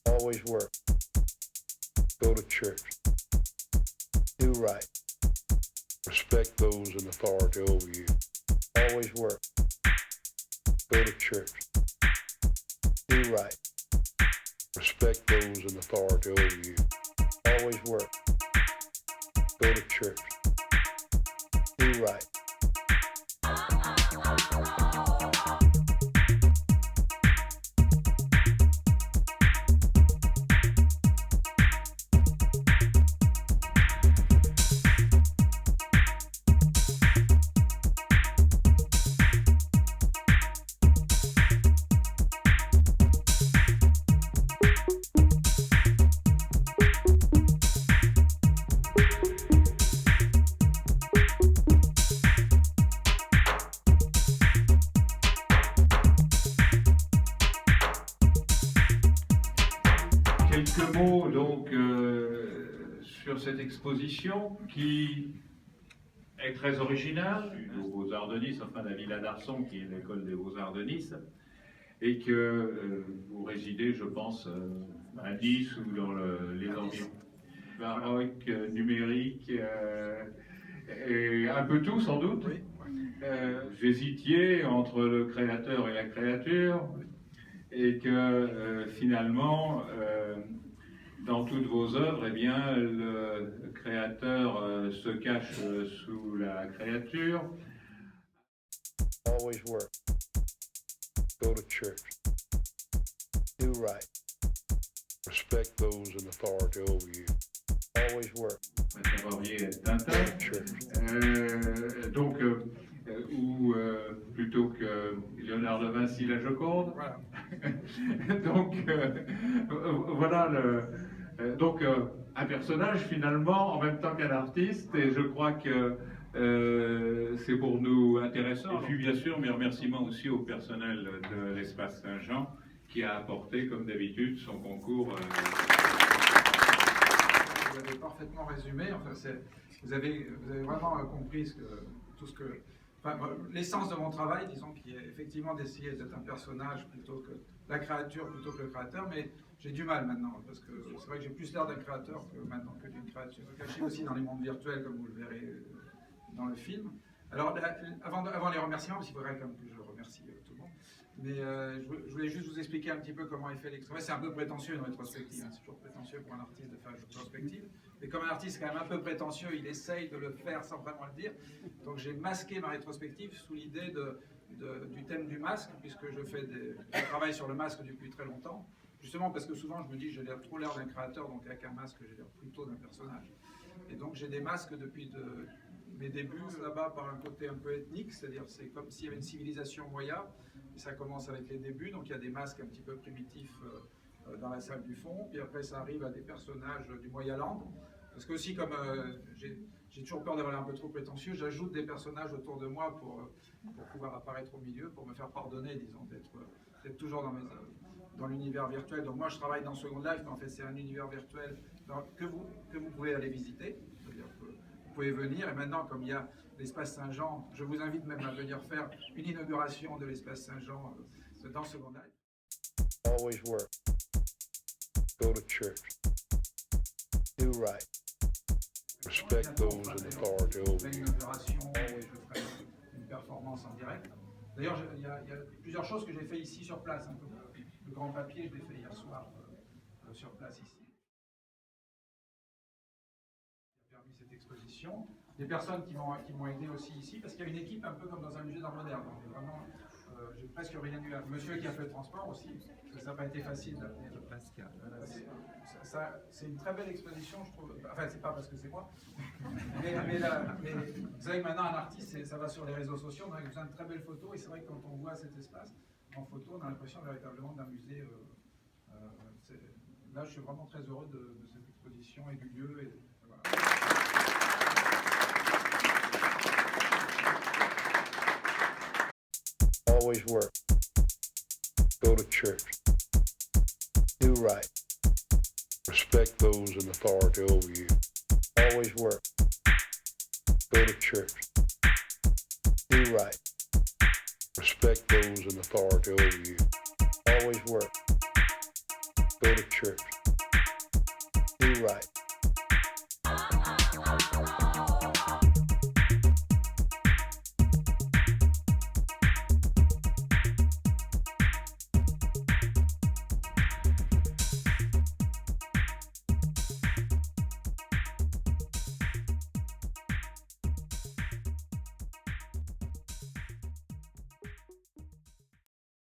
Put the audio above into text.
Always work. Go to church. Do right. Respect those in authority over you. Always work. Go to church. Do right. Respect those in authority over you. Always work. Go to church. Do right. Quelques mots donc sur cette exposition qui est très originale, aux Beaux-Arts de Nice, enfin la Villa d'Arson qui est l'école des Beaux-Arts de Nice, et que vous résidez, je pense, à Nice ou dans les environs. Baroque, numérique, et un peu tout sans doute. Vous hésitiez entre le créateur et la créature, et que finalement, dans toutes vos œuvres, eh bien, le créateur se cache sous la créature. Always work. Go to church. Do right. Respect those in authority over you. Always work. Savoir-Vier Tintin. Donc, ou plutôt que Léonard de Vinci la Joconde. Voilà. Donc, voilà donc un personnage finalement en même temps qu'un artiste, et je crois que c'est pour nous intéressant. Et puis bien sûr mes remerciements aussi au personnel de l'Espace Saint-Jean qui a apporté comme d'habitude son concours. Vous avez parfaitement résumé, enfin, vous avez vraiment compris l'essence de mon travail, disons, qui est effectivement d'essayer d'être un personnage plutôt que la créature, plutôt que le créateur, mais j'ai du mal maintenant, parce que c'est vrai que j'ai plus l'air d'un créateur maintenant que d'une créature. Caché aussi dans les mondes virtuels, comme vous le verrez dans le film. Alors, avant les remerciements, parce qu'il faudrait quand même que je remercie tout le monde, mais je voulais juste vous expliquer un petit peu comment est fait l'extrait. C'est un peu prétentieux une rétrospective, hein. C'est toujours prétentieux pour un artiste de faire une rétrospective. Mais comme un artiste est quand même un peu prétentieux, il essaye de le faire sans vraiment le dire. Donc j'ai masqué ma rétrospective sous l'idée du thème du masque, puisque je travaille sur le masque depuis très longtemps. Justement parce que souvent je me dis j'ai trop l'air d'un créateur, donc avec un masque j'ai l'air plutôt d'un personnage. Et donc j'ai des masques depuis mes débuts là-bas par un côté un peu ethnique, c'est-à-dire c'est comme s'il y avait une civilisation Moya, et ça commence avec les débuts, donc il y a des masques un petit peu primitifs dans la salle du fond, puis après ça arrive à des personnages du Moyaland, parce que aussi comme j'ai toujours peur d'avoir un peu trop prétentieux, j'ajoute des personnages autour de moi pour pouvoir apparaître au milieu, pour me faire pardonner, disons, d'être toujours dans l'univers virtuel. Donc moi je travaille dans Second Life, mais en fait c'est un univers virtuel que vous pouvez aller visiter, c'est-à-dire que vous pouvez venir, et maintenant comme il y a l'espace Saint-Jean, je vous invite même à venir faire une inauguration de l'espace Saint-Jean dans Second Life. Always work. Go to church. Do right. Respect those in authority over you. Je ferai une performance en direct. D'ailleurs, il y a plusieurs choses que j'ai fait ici sur place. Le grand papier, je l'ai fait hier soir sur place ici. Qui a permis cette exposition. Des personnes qui m'ont aidé aussi ici, parce qu'il y a une équipe un peu comme dans un musée d'art moderne. Donc vraiment, j'ai presque rien eu à... Monsieur qui a fait le transport aussi, parce que ça n'a pas été facile d'amener le Pascal. C'est une très belle exposition, je trouve. Enfin, c'est pas parce que c'est moi. mais vous savez que maintenant, un artiste, ça va sur les réseaux sociaux, on a besoin de très belles photos, et c'est vrai que quand on voit cet espace en photo, on a l'impression véritablement d'un musée. Là, je suis vraiment très heureux de cette exposition et du lieu. Et voilà. Always work. Go to church. Do right. Respect those in authority over you. Always work. Go to church. Do right. Respect those in authority over you. Always work. Go to church. Do right.